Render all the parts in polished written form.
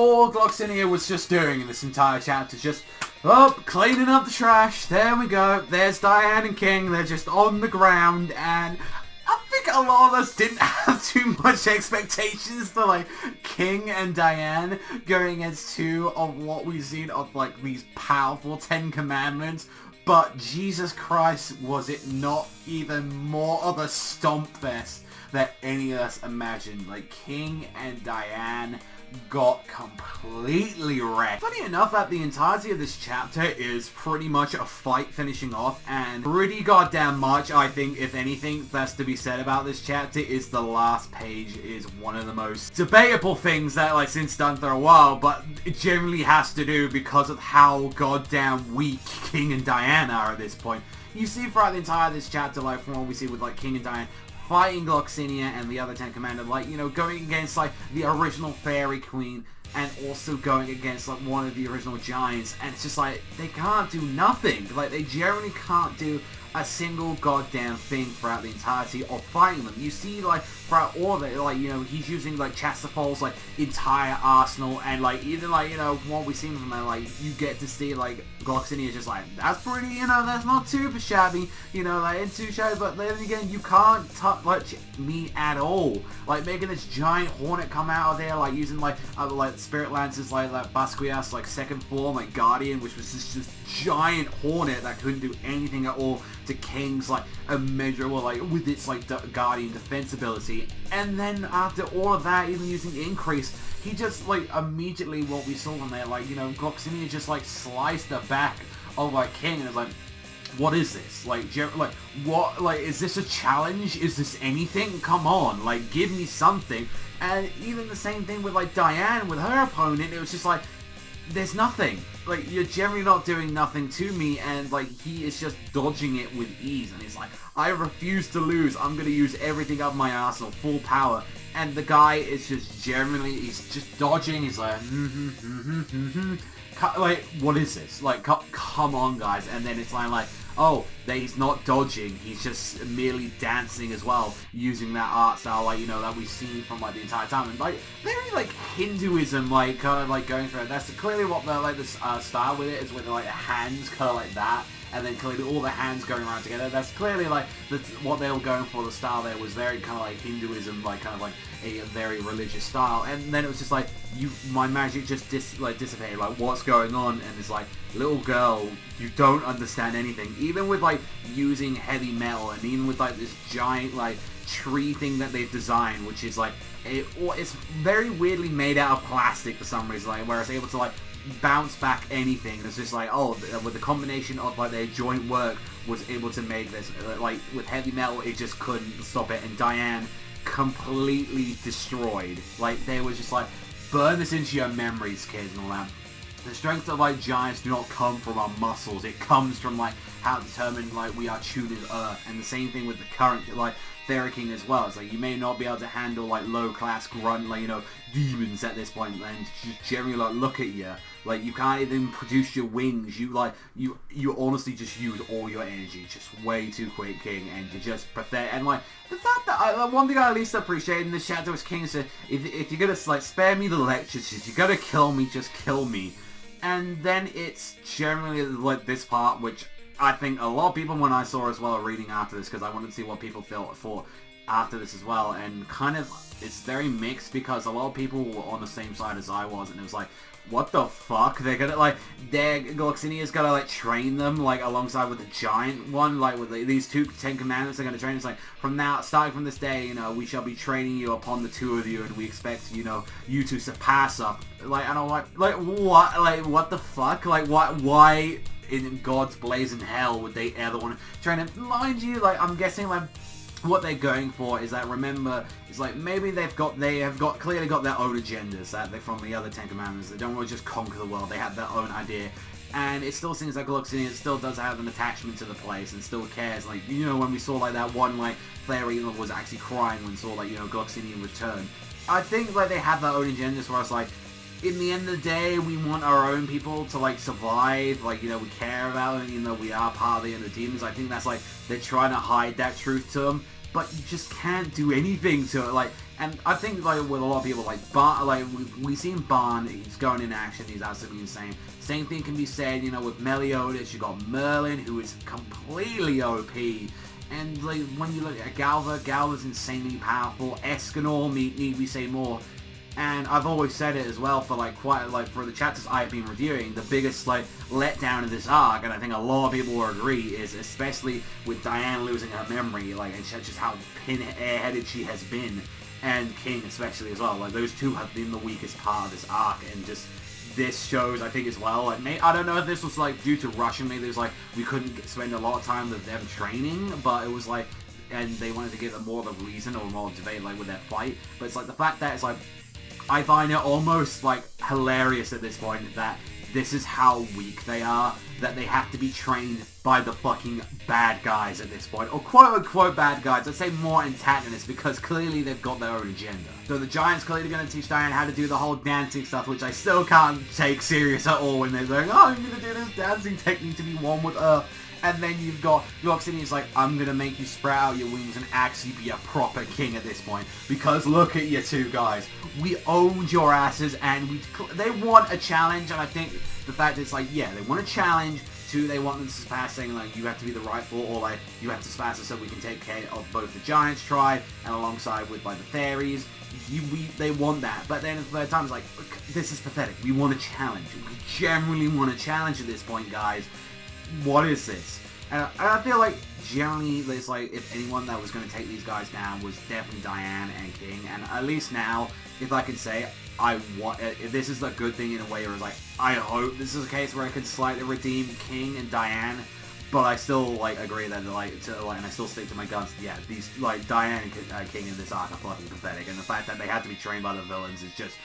all Gloxinia was just doing in this entire chapter. Just, cleaning up the trash. There we go. There's Diane and King. They're just on the ground, and I think a lot of us didn't have too much expectations for, like, King and Diane going against two of what we've seen of, like, these powerful 10 Commandments. But Jesus Christ, was it not even more of a stomp fest that any of us imagined. Like, King and Diane got completely wrecked. Funny enough that the entirety of this chapter is pretty much a fight finishing off, and pretty goddamn much, I think, if anything that's to be said about this chapter, is the last page is one of the most debatable things that, like, since done for a while, but it generally has to do because of how goddamn weak King and Diane are at this point. You see throughout the entire of this chapter, like, from what we see with, like, King and Diane fighting Gloxinia and the other 10 Commanders, like, you know, going against, like, the original Fairy Queen, and also going against, like, one of the original Giants, and it's just like, they can't do nothing. Like, they generally can't do a single goddamn thing throughout the entirety of fighting them. You see, like, throughout all of it, like, you know, he's using, like, Chastafal's, like, entire arsenal, and, like, even, like, you know, what we've seen from there, like, you get to see, like, Gloxinia is just like, that's pretty, you know, that's not too shabby, you know, like, it's too shabby, but then again, you can't touch me at all. Like, making this giant hornet come out of there, like, using, like, Spirit Lance's, like Basquiat's, like, second form, like, Guardian, which was just giant hornet that couldn't do anything at all to King's, like, immeasurable, like, with its, like, Guardian defense ability. And then after all of that, even using Increase, he just, like, immediately, what we saw from there, like, you know, Gloxinia just, like, sliced the back of, like, King, and it's like, what is this? Like, what, like, is this a challenge? Is this anything? Come on, like, give me something. And even the same thing with, like, Diane, with her opponent, it was just like, there's nothing. Like, you're generally not doing nothing to me, and, like, he is just dodging it with ease, and he's like, I refuse to lose, I'm gonna use everything up my arsenal, full power, and the guy is just generally, he's just dodging, he's like, like, what is this? Like, come on, guys, and then it's like, oh, he's not dodging, he's just merely dancing as well, using that art style, like, you know, that we've seen from, like, the entire time, and, like, very, like, Hinduism, like, kind of, like, going through it. That's clearly what the, like, the style with it is, with, like, the hands kind of like that, and then clearly all the hands going around together. That's clearly, like, what they were going for. The style there was very kind of like Hinduism, like, kind of like a very religious style, and then it was just like, my magic just dissipated, like, what's going on? And it's like, little girl, you don't understand anything. Even with, like, using heavy metal, and even with, like, this giant, like, tree thing that they've designed, which is like, it's very weirdly made out of plastic for some reason, like, where it's able to, like, bounce back anything. It's just like, oh, with the combination of, like, their joint work was able to make this, like, with heavy metal, it just couldn't stop it. And Diane completely destroyed. Like, they were just like, burn this into your memories, kids, and all that. The strength of, like, giants do not come from our muscles. It comes from, like, how determined, like, we are tuned in Earth. And the same thing with the current, like, Fairy King as well. It's like, you may not be able to handle, like, low-class grunt, like, you know, demons at this point, and just generally, like, look at you. Like, you can't even produce your wings. You, like, you honestly just use all your energy just way too quick, King, and you're just pathetic. And, like, the fact that, one thing I at least appreciate in this chapter was King said, if you're gonna, like, spare me the lectures, if you're gonna kill me, just kill me. And then it's generally, like, this part, which I think a lot of people, when I saw as well, are reading after this, because I wanted to see what people thought after this as well, and kind of, it's very mixed, because a lot of people were on the same side as I was, and it was like, what the fuck? They're gonna, like, Gloxinia's gotta, like, train them, like, alongside with the giant one, like, with these two 10 Commandments are gonna train. It's like, starting from this day, you know, we shall be training you upon the two of you, and we expect, you know, you to surpass us. Like, and I'm like, what? Like, what the fuck? Like, why in God's blazing hell would they ever want to train him? Mind you, like, I'm guessing, like, what they're going for is that, remember, it's like, maybe they have clearly got their own agendas that they're from the other 10 Commandments. They don't want to just conquer the world. They have their own idea. And it still seems like Gloxinia still does have an attachment to the place and still cares. Like, you know, when we saw, like, that one, like, Fairy was actually crying when saw, like, you know, Gloxinia return. I think, like, they have their own agendas where it's like, in the end of the day, we want our own people to, like, survive, like, you know, we care about them, even though we are part of the end of the demons. I think that's, like, they're trying to hide that truth to them, but you just can't do anything to it. Like, And I think, like, with a lot of people, like, Barn, like, we've seen Barn, he's going in action, he's absolutely insane. Same thing can be said, you know, with Meliodas, you got Merlin, who is completely OP. And, like, when you look at Galva's insanely powerful. Escanor, need we say more? And I've always said it as well for, like, for the chapters I've been reviewing, the biggest, like, letdown of this arc, and I think a lot of people will agree, is especially with Diane losing her memory, like, and just how airheaded she has been. And King especially as well. Like, those two have been the weakest part of this arc, and just this shows, I think, as well. Like, I don't know if this was, like, due to rushing. Maybe there's, like, we couldn't spend a lot of time with them training, but it was, like, and they wanted to give them more of a reason or more debate, like, with their fight. But it's, like, the fact that it's, like, I find it almost, like, hilarious at this point that this is how weak they are, that they have to be trained by the fucking bad guys at this point, or quote-unquote bad guys. I'd say more antagonists, because clearly they've got their own agenda. So the Giant's clearly going to teach Diane how to do the whole dancing stuff, which I still can't take serious at all when they're like, oh, I'm going to do this dancing technique to be one with Earth. And then you've got Gloxiny's like, I'm going to make you sprout out your wings and actually be a proper king at this point. Because look at you two guys. We owned your asses, and they want a challenge. And I think the fact is, like, yeah, they want a challenge. Two, they want them to surpass, saying, like, you have to be the rightful, or, like, you have to surpass us so we can take care of both the Giants tribe and alongside with, like, the fairies. They want that. But then at the third time, it's like, this is pathetic. We want a challenge. We generally want a challenge at this point, guys. What is this? And I feel like generally there's, like, if anyone that was going to take these guys down was definitely Diane and King, and at least now, if I can say, if this is a good thing in a way where it's like, I hope this is a case where I could slightly redeem King and Diane, but I still, like, agree that, and I still stick to my guns. Yeah, these, like, Diane and King in this arc are fucking pathetic, and the fact that they had to be trained by the villains is just,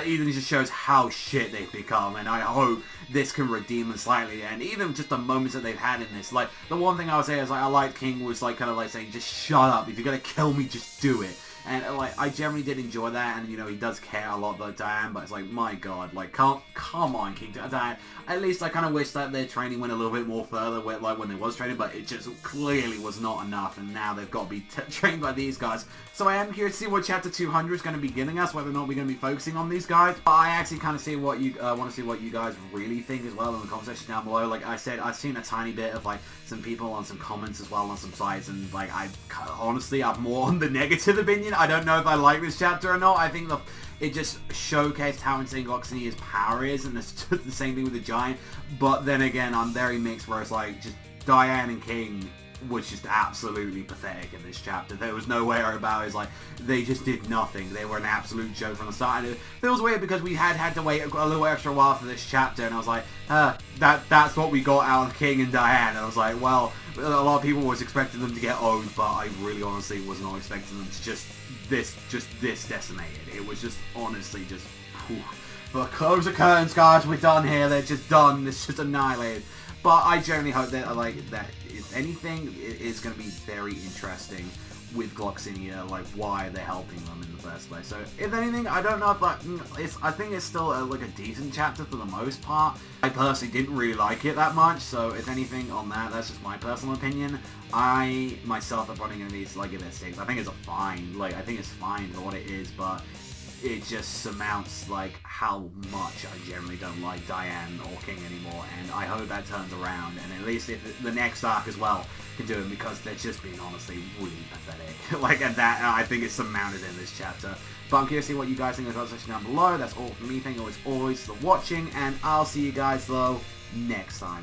even just shows how shit they've become, and I hope this can redeem them slightly, and even just the moments that they've had in this, like, the one thing I would say is, like, I like King was, like, kind of like saying, just shut up, if you're gonna kill me, just do it. And, like, I generally did enjoy that, and, you know, he does care a lot about Diane, but it's like, my god, like, come on, King Diane. At least I kind of wish that their training went a little bit more further, like, when they was training, but it just clearly was not enough, and now they've got to be trained by these guys. So I am curious to see what Chapter 200 is going to be giving us, whether or not we're going to be focusing on these guys. But I actually kind of see what you want to see what you guys really think as well in the comment section down below. Like I said, I've seen a tiny bit of, like, some people on some comments as well on some sites, and, like, I honestly have more on the negative opinion. I don't know if I like this chapter or not. I think it just showcased how insane Gloxiny's power is, and it's just the same thing with the Giant. But then again, I'm very mixed, where it's like, just Diane and King was just absolutely pathetic in this chapter. There was no way about it. It's like, they just did nothing. They were an absolute joke from the start. And it feels weird because we had to wait a little extra while for this chapter, and I was like, that's what we got out of King and Diane. And I was like, well, a lot of people was expecting them to get owned, but I really honestly was not expecting them to just this decimated. It was just honestly just, whew. But close the curtains, guys, we're done here. They're just done. It's just annihilated. But I generally hope that, like, that if anything, it's going to be very interesting with Gloxinia, like, why they're helping them in the first place. So, if anything, I don't know if, like, I think it's still, like, a decent chapter for the most part. I personally didn't really like it that much, so if anything on that's just my personal opinion. I, myself, am probably going to need to, like, give it a 6. I think it's a fine, like, I think it's fine for what it is, but it just surmounts, like, how much I generally don't like Diane or King anymore, and I hope that turns around, and at least if the next arc as well can do it, because they're just being honestly really pathetic. Like, and that, I think it's surmounted in this chapter. But I'm curious to see what you guys think in the comment section down below. That's all from me. Thank you always for watching, and I'll see you guys, though, next time.